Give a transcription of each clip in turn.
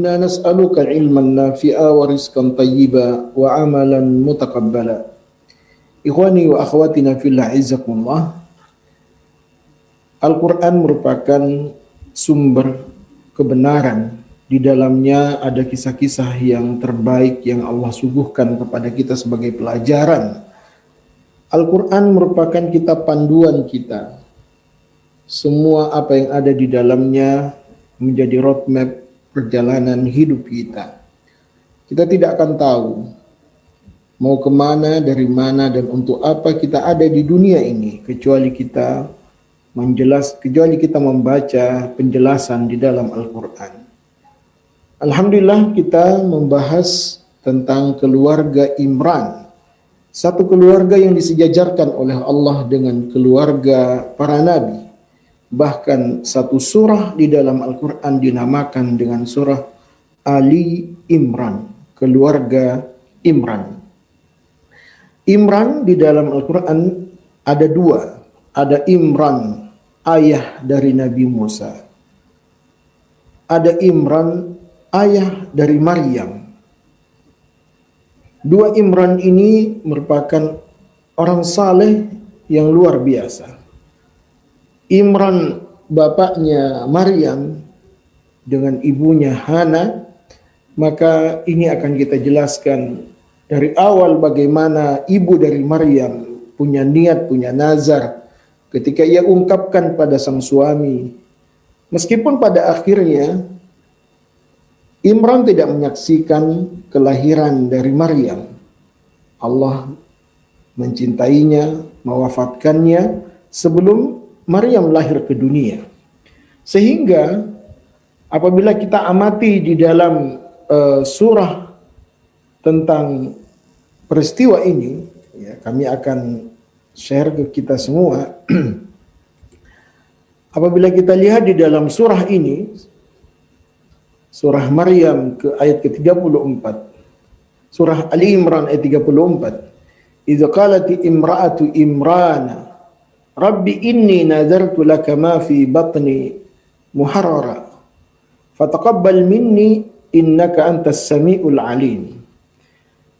inna nas'aluka ilman nafi'a wa rizqan tayyiba wa amalan mutaqabbala. Ikhwani wa akhwatina fillah izzakumullah. Al-Quran merupakan sumber kebenaran. Di dalamnya ada kisah-kisah yang terbaik yang Allah suguhkan kepada kita sebagai pelajaran. Al-Quran merupakan kitab panduan kita. Semua apa yang ada di dalamnya menjadi roadmap perjalanan hidup kita. Kita tidak akan tahu mau kemana, dari mana, dan untuk apa kita ada di dunia ini kecuali kita membaca penjelasan di dalam Al-Quran. Alhamdulillah kita membahas tentang keluarga Imran. Satu keluarga yang disejajarkan oleh Allah dengan keluarga para nabi. Bahkan satu surah di dalam Al-Quran dinamakan dengan surah Ali Imran, keluarga Imran. Imran di dalam Al-Quran ada dua. Ada Imran, ayah dari Nabi Musa. Ada Imran, ayah dari Maryam. Dua Imran ini merupakan orang saleh yang luar biasa. Imran bapaknya Maryam dengan ibunya Hana, maka ini akan kita jelaskan dari awal bagaimana ibu dari Maryam punya niat, punya nazar ketika ia ungkapkan pada sang suami. Meskipun pada akhirnya Imran tidak menyaksikan kelahiran dari Maryam. Allah mencintainya, mewafatkannya sebelum Maryam lahir ke dunia. Sehingga apabila kita amati di dalam surah tentang peristiwa ini, ya, kami akan share ke kita semua. Apabila kita lihat di dalam surah ini, surah Maryam ke ayat ke-34, surah Ali Imran ayat 34, idza qalati imra'atu Imrana Rabbi inni nadartu laka ma fi batni muharrara fataqabbal minni innaka antas samiul alim.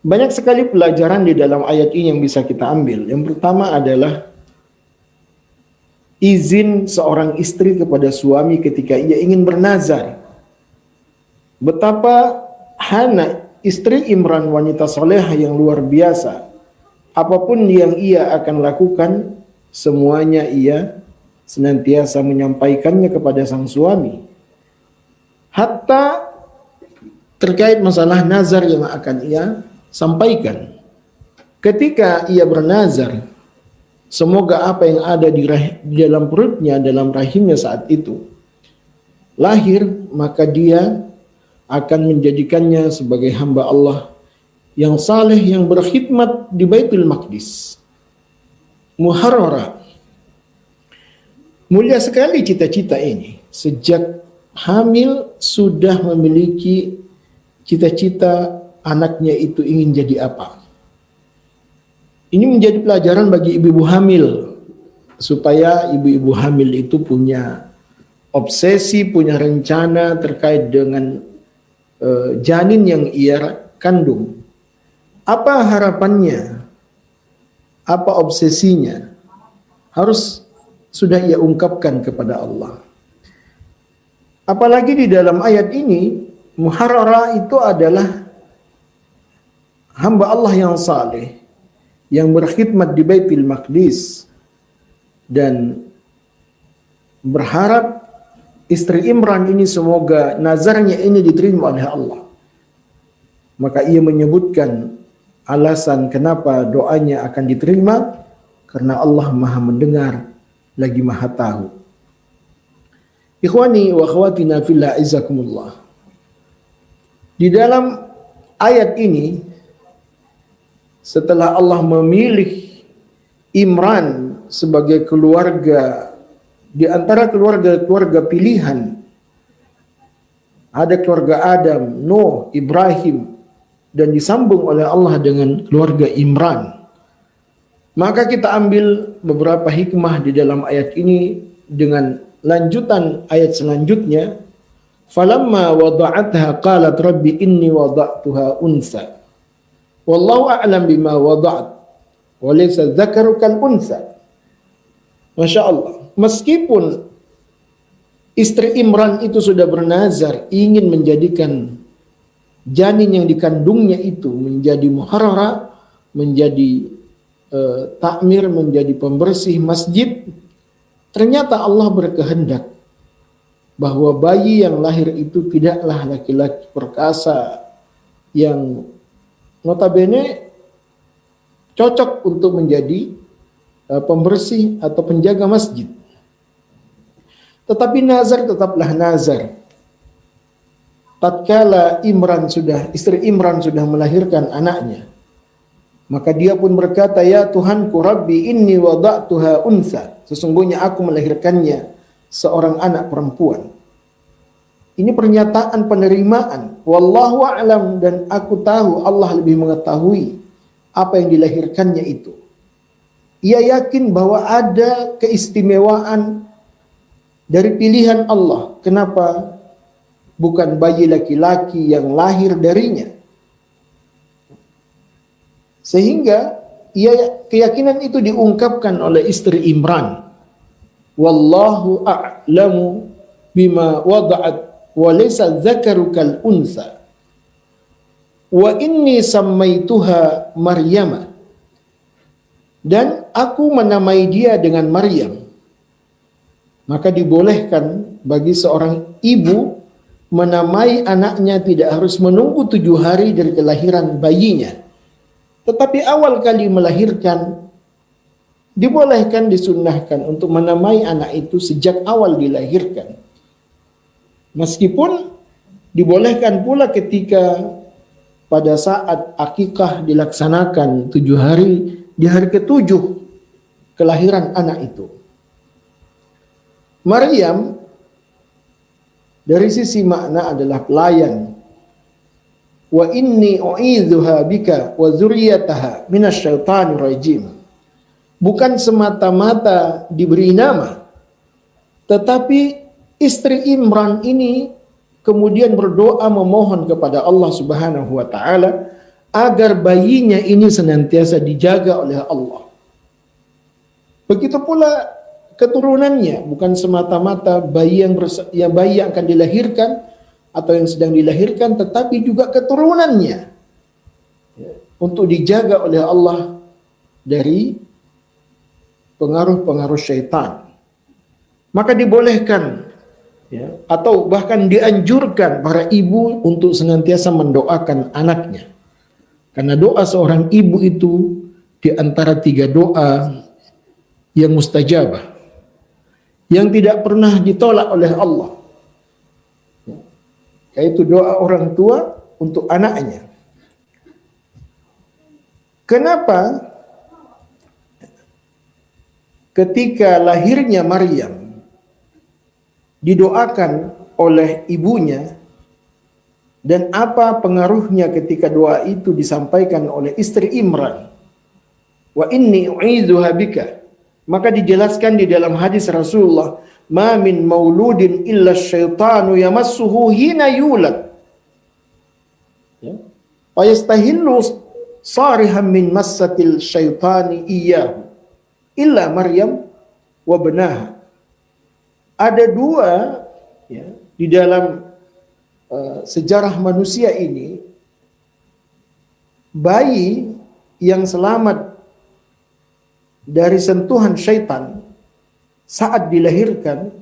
Banyak sekali pelajaran di dalam ayat ini yang bisa kita ambil. Yang pertama adalah izin seorang istri kepada suami ketika ia ingin bernazar. Betapa Hana, istri Imran, wanita solehah yang luar biasa. Apapun yang ia akan lakukan, semuanya ia senantiasa menyampaikannya kepada sang suami. Hatta terkait masalah nazar yang akan ia sampaikan. Ketika ia bernazar, semoga apa yang ada di dalam perutnya, dalam rahimnya saat itu lahir, maka dia akan menjadikannya sebagai hamba Allah yang saleh, yang berkhidmat di Baitul Maqdis. Muharrara. Mulia sekali cita-cita ini. Sejak hamil sudah memiliki cita-cita anaknya itu ingin jadi apa. Ini menjadi pelajaran bagi ibu-ibu hamil, supaya ibu-ibu hamil itu punya obsesi, punya rencana terkait dengan janin yang ia kandung. Apa harapannya? Apa obsesinya? Harus sudah ia ungkapkan kepada Allah. Apalagi di dalam ayat ini, muharrara itu adalah hamba Allah yang saleh, yang berkhidmat di Baitul Maqdis, dan berharap istri Imran ini semoga nazarnya ini diterima oleh Allah. Maka ia menyebutkan alasan kenapa doanya akan diterima, karena Allah Maha mendengar lagi Maha tahu. Ikhwani wa akhwatina fillah izzakumullah. Di dalam ayat ini, setelah Allah memilih Imran sebagai keluarga di antara keluarga-keluarga pilihan, ada keluarga Adam, Nuh, Ibrahim, dan disambung oleh Allah dengan keluarga Imran. Maka kita ambil beberapa hikmah di dalam ayat ini dengan lanjutan ayat selanjutnya. Falamma wada'atha qalat rabbi inni wada'tuha unsa. Wallahu a'lam bima wada'at. Wa laysa dzakaru kal unsa. Masya Allah. Meskipun istri Imran itu sudah bernazar ingin menjadikan janin yang dikandungnya itu menjadi muharrara, menjadi takmir, menjadi pembersih masjid, ternyata Allah berkehendak bahwa bayi yang lahir itu tidaklah laki-laki perkasa yang notabene cocok untuk menjadi pembersih atau penjaga masjid. Tetapi nazar tetaplah nazar. Tatkala istri Imran sudah melahirkan anaknya, maka dia pun berkata, ya Tuhanku Rabbi inni wada'tuha unsa. Sesungguhnya aku melahirkannya seorang anak perempuan. Ini pernyataan penerimaan. Wallahu a'lam, dan aku tahu Allah lebih mengetahui apa yang dilahirkannya itu. Ia yakin bahwa ada keistimewaan dari pilihan Allah. Kenapa bukan bayi laki-laki yang lahir darinya? Sehingga keyakinan itu diungkapkan oleh istri Imran. Wallahu a'lamu bima wada'at wa laysa dzakaru kal unsa. Wa inni sammaituha Maryama. Dan aku menamai dia dengan Maryam. Maka dibolehkan bagi seorang ibu menamai anaknya tidak harus menunggu 7 hari dari kelahiran bayinya. Tetapi awal kali melahirkan, dibolehkan, disunnahkan untuk menamai anak itu sejak awal dilahirkan. Meskipun dibolehkan pula ketika pada saat akikah dilaksanakan 7 hari, di hari ke-7 kelahiran anak itu. Maryam dari sisi makna adalah pelayan. Wa inni u'idzuha bika wa dzurriyyataha minasyaitonir rajim. Bukan semata-mata diberi nama, tetapi istri Imran ini kemudian berdoa memohon kepada Allah Subhanahu wa taala agar bayinya ini senantiasa dijaga oleh Allah. Begitu pula keturunannya, bukan semata-mata bayi yang akan dilahirkan atau yang sedang dilahirkan, tetapi juga keturunannya untuk dijaga oleh Allah dari pengaruh-pengaruh syaitan. Maka dibolehkan atau bahkan dianjurkan para ibu untuk senantiasa mendoakan anaknya. Karena doa seorang ibu itu di antara 3 doa yang mustajabah, yang tidak pernah ditolak oleh Allah, yaitu doa orang tua untuk anaknya. Kenapa ketika lahirnya Maryam didoakan oleh ibunya, dan apa pengaruhnya ketika doa itu disampaikan oleh istri Imran? Wa inni u'idzuha bika. Maka dijelaskan di dalam hadis Rasulullah, ma min mauludin illa syaitanu yamassuhu hina yulad. Wa yastahillu sarihan min massatil syaitani iyyahu illa Maryam wa benaha. Ada 2 di dalam sejarah manusia ini, bayi yang selamat dari sentuhan syaitan saat dilahirkan,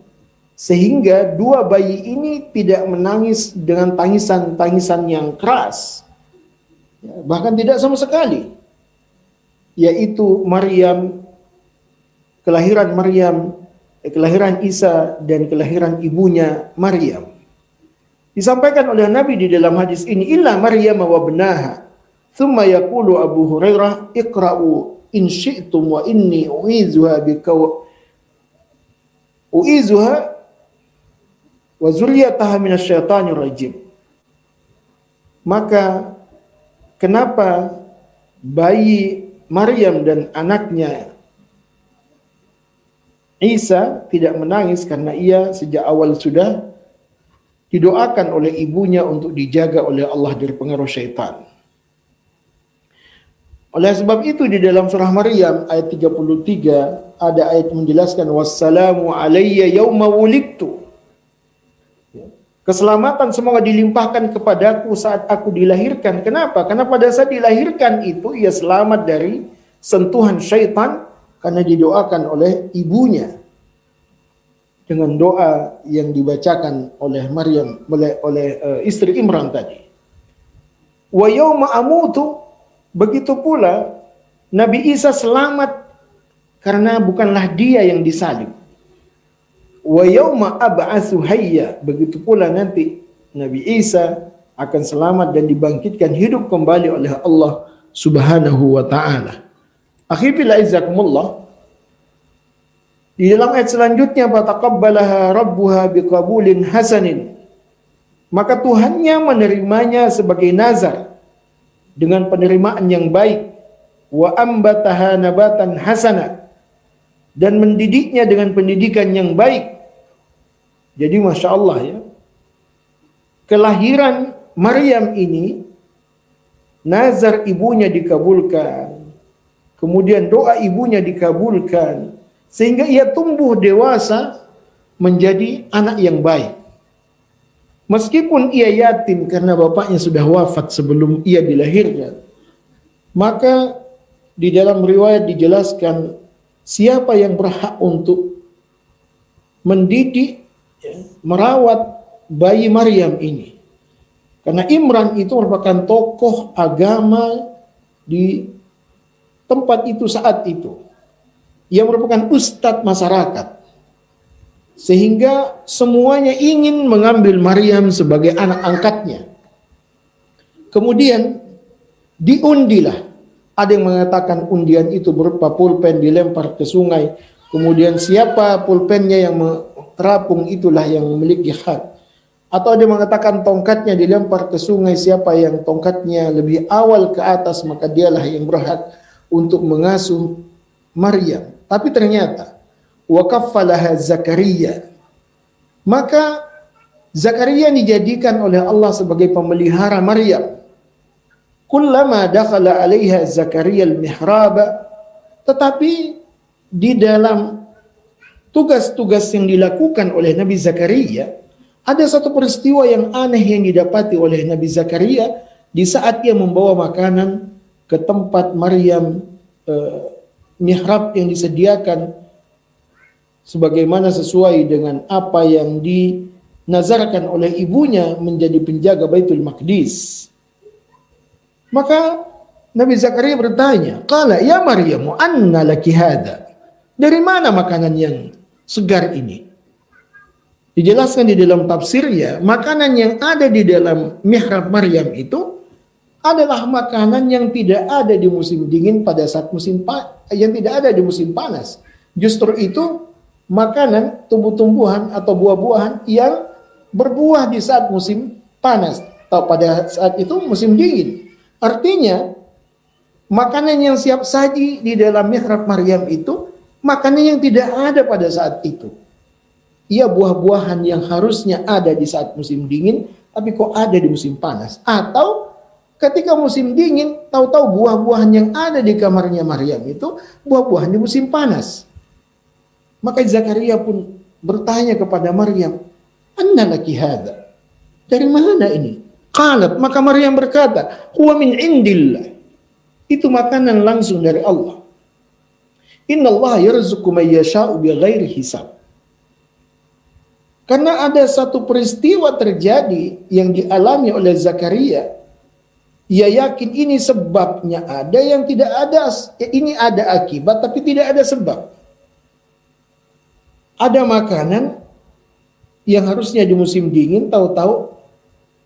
sehingga 2 bayi ini tidak menangis dengan tangisan-tangisan yang keras, bahkan tidak sama sekali, yaitu kelahiran Isa dan kelahiran ibunya Maryam. Disampaikan oleh Nabi di dalam hadis ini, illa Maryam wa benaha. Thumma yaqulu Abu Hurairah, iqra'u in syi'tum wa inni u'izuha bika u'izuha wa zurriyataha minasyaitonir rajim. Maka kenapa bayi Maryam dan anaknya Isa tidak menangis? Karena ia sejak awal sudah didoakan oleh ibunya untuk dijaga oleh Allah dari pengaruh syaitan. Oleh sebab itu di dalam surah Maryam ayat 33 ada ayat menjelaskan wassalamu alayya yauma wulidtu. Keselamatan semoga dilimpahkan kepadaku saat aku dilahirkan. Kenapa? Karena pada saat dilahirkan itu ia selamat dari sentuhan syaitan karena didoakan oleh ibunya dengan doa yang dibacakan oleh Maryam oleh istri Imran tadi. Wa yauma amutu, begitu pula Nabi Isa selamat karena bukanlah dia yang disalib. Wa yauma ab'atsu hayya, begitu pula nanti Nabi Isa akan selamat dan dibangkitkan hidup kembali oleh Allah Subhanahu wa taala. Akhirnya izakumullah. Di dalam ayat selanjutnya fataqabbalaha rabbuha biqabulin hasanin. Maka Tuhannya menerimanya sebagai nazar dengan penerimaan yang baik. Wa ambataha nabatan hasana, dan mendidiknya dengan pendidikan yang baik. Jadi Masya Allah ya, kelahiran Maryam ini, nazar ibunya dikabulkan, kemudian doa ibunya dikabulkan, sehingga ia tumbuh dewasa menjadi anak yang baik. Meskipun ia yatim karena bapaknya sudah wafat sebelum ia dilahirkan, maka di dalam riwayat dijelaskan siapa yang berhak untuk mendidik, merawat bayi Maryam ini. Karena Imran itu merupakan tokoh agama di tempat itu saat itu. Ia merupakan ustadz masyarakat. Sehingga semuanya ingin mengambil Maryam sebagai anak angkatnya. Kemudian diundilah. Ada yang mengatakan undian itu berupa pulpen dilempar ke sungai. Kemudian siapa pulpennya yang terapung itulah yang memiliki hak. Atau ada yang mengatakan tongkatnya dilempar ke sungai. Siapa yang tongkatnya lebih awal ke atas maka dialah yang berhak untuk mengasuh Maryam. Tapi ternyata wa kaffalaha Zakaria. Maka Zakaria dijadikan oleh Allah sebagai pemelihara Maryam. Kullama dakhala 'alaiha Zakaria al-mihrab, tetapi di dalam tugas-tugas yang dilakukan oleh Nabi Zakaria, ada satu peristiwa yang aneh yang didapati oleh Nabi Zakaria di saat ia membawa makanan ke tempat Maryam, mihrab yang disediakan sebagaimana sesuai dengan apa yang dinazarkan oleh ibunya menjadi penjaga Baitul Maqdis. Maka Nabi Zakaria bertanya, "Qala ya Maryam, anna laki hada?" Dari mana makanan yang segar ini? Dijelaskan di dalam tafsirnya, makanan yang ada di dalam mihrab Maryam itu adalah makanan yang tidak ada di musim dingin pada saat yang tidak ada di musim panas. Justru itu makanan tumbuh-tumbuhan atau buah-buahan yang berbuah di saat musim panas atau pada saat itu musim dingin. Artinya makanan yang siap saji di dalam mihrab Maryam itu makanan yang tidak ada pada saat itu. Ia buah-buahan yang harusnya ada di saat musim dingin tapi kok ada di musim panas. Atau ketika musim dingin, tahu-tahu buah-buahan yang ada di kamarnya Maryam itu buah-buahan di musim panas. Maka Zakaria pun bertanya kepada Maryam, "Anna laki hada?" Dari mana ini? Qalat, maka Maryam berkata, "Huwa min indillah." Itu makanan langsung dari Allah. Inna Allah yarzuqu man yasha'u bighairi hisab. Karena ada satu peristiwa terjadi yang dialami oleh Zakaria. Ia yakin ini sebabnya ada yang tidak ada, ini ada akibat tapi tidak ada sebab. Ada makanan yang harusnya di musim dingin, tahu-tahu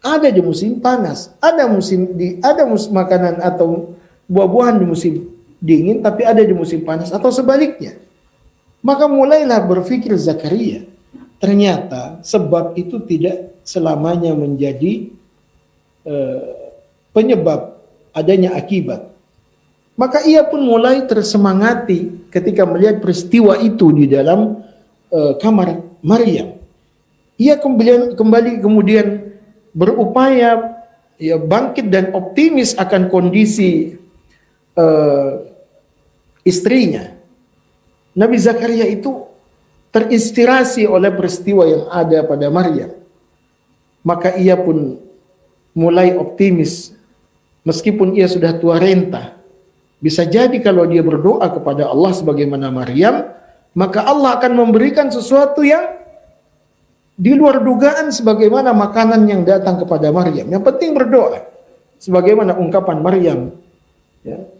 ada di musim panas. Ada makanan atau buah-buahan di musim dingin, tapi ada di musim panas atau sebaliknya. Maka mulailah berpikir Zakaria, ternyata sebab itu tidak selamanya menjadi penyebab adanya akibat. Maka ia pun mulai tersemangati ketika melihat peristiwa itu di dalam kamar Maryam. Ia kembali kemudian berupaya ya bangkit dan optimis akan kondisi istrinya. Nabi Zakaria itu terinspirasi oleh peristiwa yang ada pada Maryam. Maka ia pun mulai optimis meskipun ia sudah tua renta. Bisa jadi kalau dia berdoa kepada Allah sebagaimana Maryam, maka Allah akan memberikan sesuatu yang di luar dugaan sebagaimana makanan yang datang kepada Maryam. Yang penting berdoa. Sebagaimana ungkapan Maryam, ya.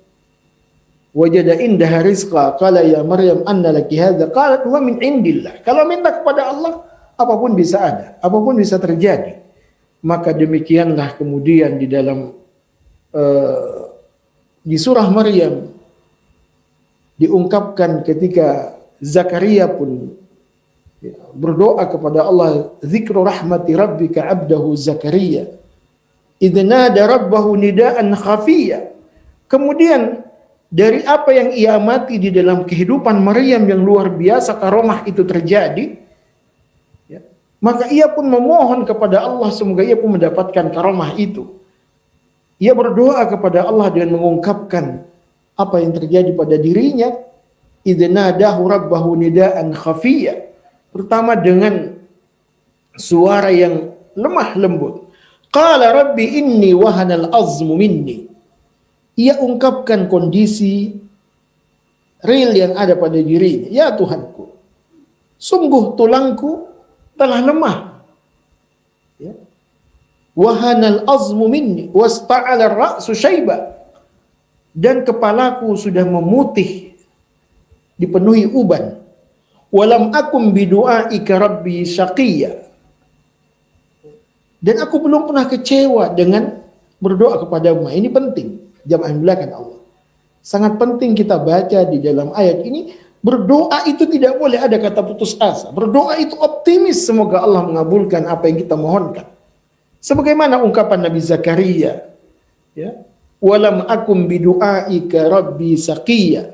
Wajada indaha rizqa qala ya Maryam anna laki hadza qalat huwa min indillah. Kalau minta kepada Allah, apapun bisa ada, apapun bisa terjadi. Maka demikianlah kemudian di dalam di surah Maryam diungkapkan ketika Zakaria pun berdoa kepada Allah, zikru rahmati rabbika abdahu Zakaria idh nada rabbahu nidaan khafiyya. Kemudian dari apa yang ia amati di dalam kehidupan Maryam yang luar biasa karomah itu terjadi, ya, maka ia pun memohon kepada Allah semoga ia pun mendapatkan karomah itu. Ia berdoa kepada Allah dengan mengungkapkan apa yang terjadi pada dirinya. Idh nadahu rabbahu nidaan khafiyya. Pertama dengan suara yang lemah lembut. Qala rabbi inni wahanal azmu minni. Ia ungkapkan kondisi real yang ada pada dirinya. Ya Tuhanku, sungguh tulangku telah lemah. Ya. Wahanal azmu minni wasta'ala ar-ra'su syaiba. Dan kepalaku sudah memutih, dipenuhi uban. Walam akum bidu'aika rabbi syaqiyya. Dan aku belum pernah kecewa dengan berdoa kepadamu. Ini penting, jamaah yang dimuliakan Allah. Sangat penting kita baca di dalam ayat ini, berdoa itu tidak boleh ada kata putus asa. Berdoa itu optimis, semoga Allah mengabulkan apa yang kita mohonkan. Sebagaimana ungkapan Nabi Zakaria, ya, walam akum bidu'aika rabbi syaqiyya.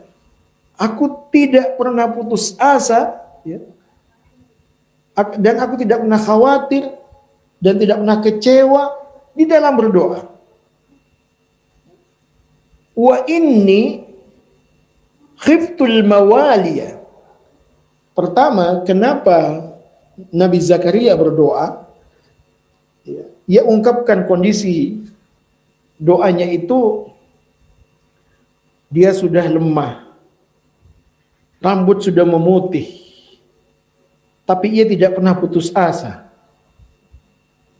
Aku tidak pernah putus asa, ya, dan aku tidak pernah khawatir dan tidak pernah kecewa di dalam berdoa. Wa inni khiftul mawaliya. Pertama, kenapa Nabi Zakaria berdoa? Ya, ia ungkapkan kondisi doanya itu, dia sudah lemah, rambut sudah memutih, tapi ia tidak pernah putus asa.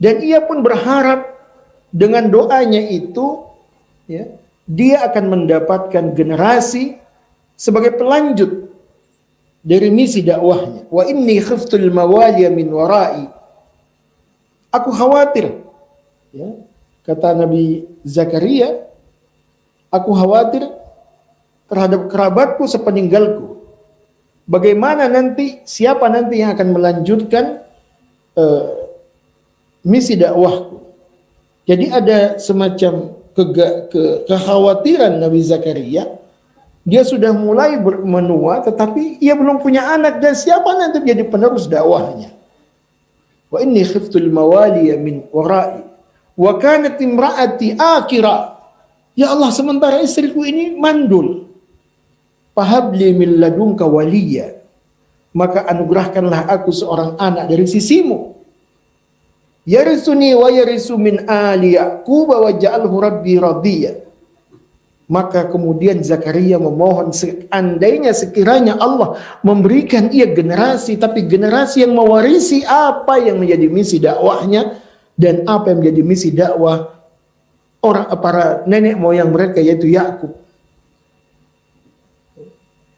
Dan ia pun berharap dengan doanya itu, ya, dia akan mendapatkan generasi sebagai pelanjut dari misi dakwahnya. Wa inni khiftul mawaliya min warai. Aku khawatir, ya, kata Nabi Zakaria, aku khawatir terhadap kerabatku sepeninggalku. Bagaimana nanti, siapa nanti yang akan melanjutkan misi dakwahku. Jadi ada semacam kekhawatiran Nabi Zakaria. Dia sudah mulai menua, tetapi ia belum punya anak, dan siapa nanti jadi penerus dakwahnya. Wa inni khiftul mawaliya min warai wa kanat imraati akira. Ya Allah, sementara istriku ini mandul. Fahabli min ladunka waliya. Maka anugerahkanlah aku seorang anak dari sisimu. Yarisuni wa yarisu min ali Yaqub wa ja'alhu rabbi radiyya. Maka kemudian Zakaria memohon, seandainya sekiranya Allah memberikan ia generasi, tapi generasi yang mewarisi apa yang menjadi misi dakwahnya dan apa yang menjadi misi dakwah para nenek moyang mereka, yaitu Yakub.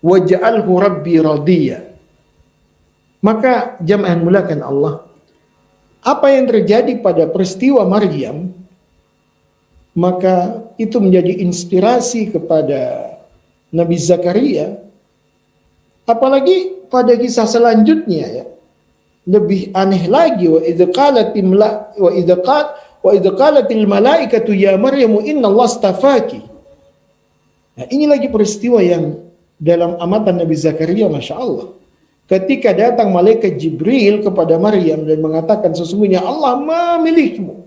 Wa ja'alhu rabbi radiyya. Maka jamaah yang dimuliakan Allah, apa yang terjadi pada peristiwa Maryam, maka itu menjadi inspirasi kepada Nabi Zakaria. Apalagi pada kisah selanjutnya, ya, lebih aneh lagi. Wa idz qalatil malaikatu ya Maryamu innallaha astafaki. Nah, ini lagi peristiwa yang dalam amatan Nabi Zakaria, Masya Allah. ketika datang malaikat Jibril kepada Maryam dan mengatakan sesungguhnya Allah memilihmu,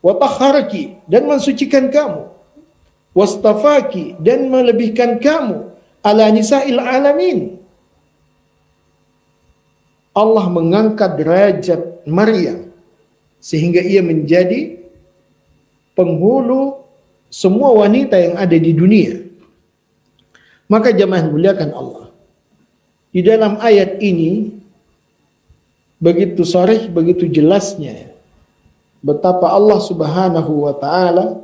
wa tahharaki, dan mensucikan kamu, wastafaki, dan melebihkan kamu ala nisa'il alamin. Allah mengangkat derajat Maryam sehingga ia menjadi penghulu semua wanita yang ada di dunia. Maka jamaah muliakan Allah, di dalam ayat ini begitu sharih, begitu jelasnya betapa Allah Subhanahu wa taala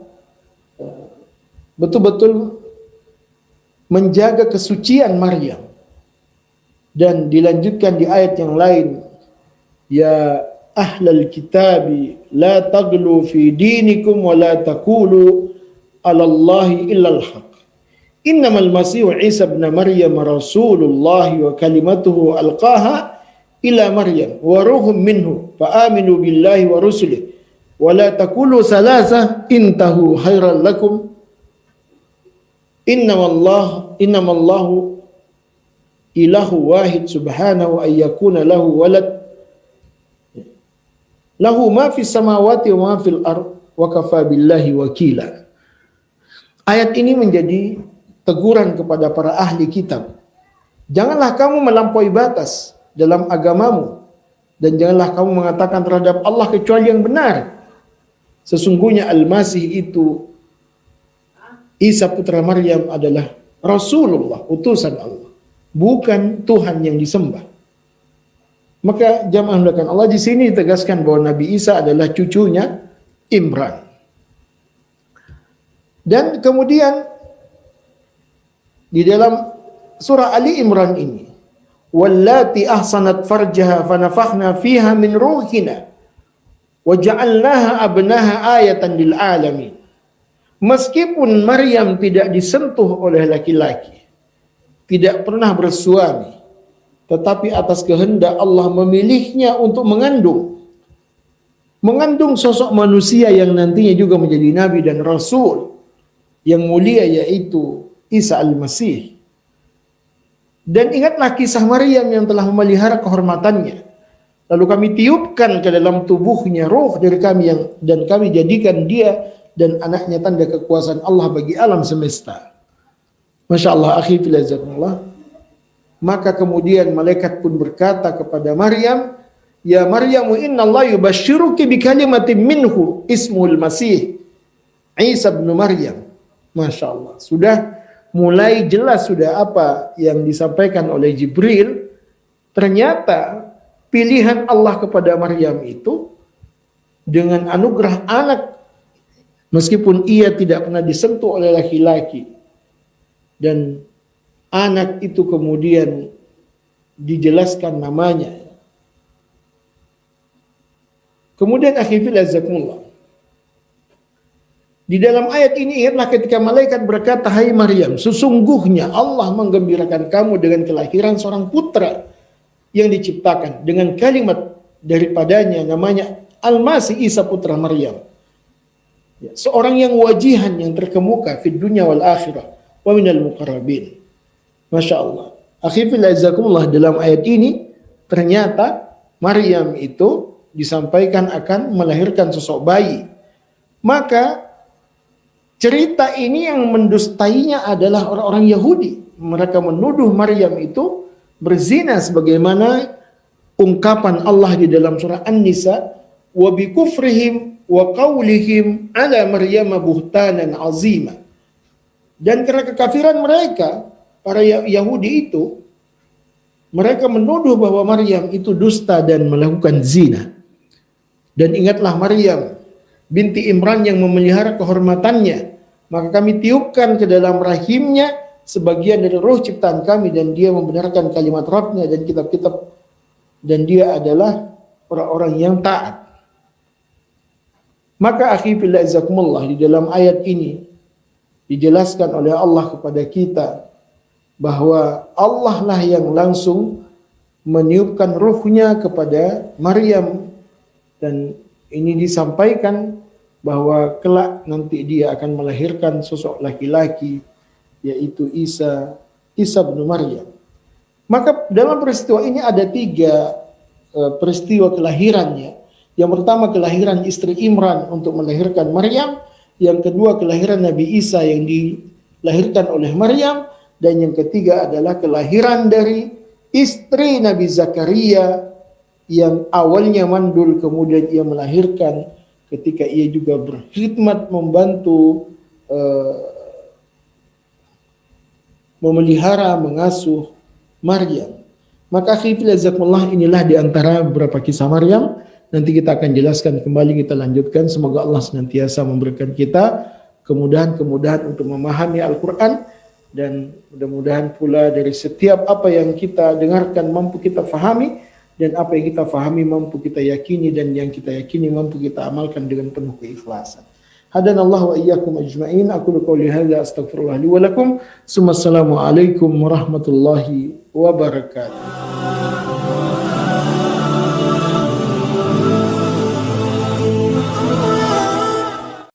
betul-betul menjaga kesucian Maryam. Dan dilanjutkan di ayat yang lain, ya ahlal kitabi la taghlu fi dinikum wa la taqulu ala Allahi illa al-haq. Innamal masihu Isa ibn Maryam rasulullah wa kalimatuhu alqaha ila Maryam wa ruhum minhu fa aminu billahi wa rusulihi wa la taqulu salasa intahu khairan lakum innamallahu ilahu wahid subhanahu ayyakuna lahu walad lahu ma fis samawati wa ma fil ard wa kafa billahi wakila. Ayat ini menjadi teguran kepada para ahli kitab. Janganlah kamu melampaui batas dalam agamamu dan janganlah kamu mengatakan terhadap Allah kecuali yang benar. Sesungguhnya Al-Masih itu, Isa putra Maryam, adalah Rasulullah, utusan Allah, bukan Tuhan yang disembah. Maka jamaah mulakan Allah, di sini ditegaskan bahwa Nabi Isa adalah cucunya Imran. Dan kemudian di dalam surah Ali Imran ini, wallati ahsanat farjaha fanafakhna fiha min ruhina wa ja'alnaha abnaha ayatan lil alamin. Meskipun Maryam tidak disentuh oleh laki-laki, tidak pernah bersuami, tetapi atas kehendak Allah memilihnya untuk mengandung sosok manusia yang nantinya juga menjadi nabi dan rasul yang mulia, yaitu Isa Al-Masih. Dan ingatlah kisah Maryam yang telah memelihara kehormatannya, lalu kami tiupkan ke dalam tubuhnya roh dari kami dan kami jadikan dia dan anaknya tanda kekuasaan Allah bagi alam semesta. Masya Allah, akhi filazatullah. Maka kemudian malaikat pun berkata kepada Maryam, ya Maryamu inna Allah yubashiruki bi kalimatin minhu ismul Masih Isa bin Maryam. Masya Allah, sudah mulai jelas sudah apa yang disampaikan oleh Jibril. Ternyata pilihan Allah kepada Maryam itu dengan anugerah anak, meskipun ia tidak pernah disentuh oleh laki-laki, dan anak itu kemudian dijelaskan namanya. Kemudian akhirnya azakumullah, di dalam ayat ini ingatlah ketika malaikat berkata, hai Maryam, sesungguhnya Allah menggembirakan kamu dengan kelahiran seorang putra yang diciptakan dengan kalimat daripadanya, namanya Al-Masih Isa putra Maryam. Seorang yang wajihan, yang terkemuka fid dunya wal akhirah wa minal muqarrabin. Masya Allah. Akhirnya azakumullah, dalam ayat ini ternyata Maryam itu disampaikan akan melahirkan sosok bayi. Maka cerita ini yang mendustainya adalah orang-orang Yahudi. Mereka menuduh Maryam itu berzina sebagaimana ungkapan Allah di dalam surah An-Nisa, wa bi kufrihim wa qawlihim ala Maryam buhtanan azima. Dan karena kekafiran mereka, para Yahudi itu, mereka menuduh bahwa Maryam itu dusta dan melakukan zina. Dan ingatlah Maryam binti Imran yang memelihara kehormatannya, maka kami tiupkan ke dalam rahimnya sebagian dari roh ciptaan kami, dan dia membenarkan kalimat Rabbnya dan kitab-kitab, dan dia adalah orang-orang yang taat. Maka akhi fillah azakumullah, di dalam ayat ini dijelaskan oleh Allah kepada kita bahwa Allah lah yang langsung meniupkan ruhnya kepada Maryam, dan ini disampaikan bahwa kelak nanti dia akan melahirkan sosok laki-laki, yaitu Isa bin Maryam. Maka dalam peristiwa ini ada tiga peristiwa kelahirannya. Yang pertama kelahiran istri Imran untuk melahirkan Maryam, yang kedua kelahiran Nabi Isa yang dilahirkan oleh Maryam, dan yang ketiga adalah kelahiran dari istri Nabi Zakaria yang awalnya mandul kemudian ia melahirkan ketika ia juga berkhidmat membantu memelihara, mengasuh Maryam. Maka akhirnya inilah di antara beberapa kisah Maryam. Nanti kita akan jelaskan kembali, kita lanjutkan. Semoga Allah senantiasa memberikan kita kemudahan-kemudahan untuk memahami Al-Quran, dan mudah-mudahan pula dari setiap apa yang kita dengarkan mampu kita fahami, dan apa yang kita fahami mampu kita yakini, dan yang kita yakini mampu kita amalkan dengan penuh keikhlasan. Hadanallahu wa iyyakum ajma'in. Aku qouli hadza astaghfirullah li wa lakum. Assalamualaikum warahmatullahi wabarakatuh.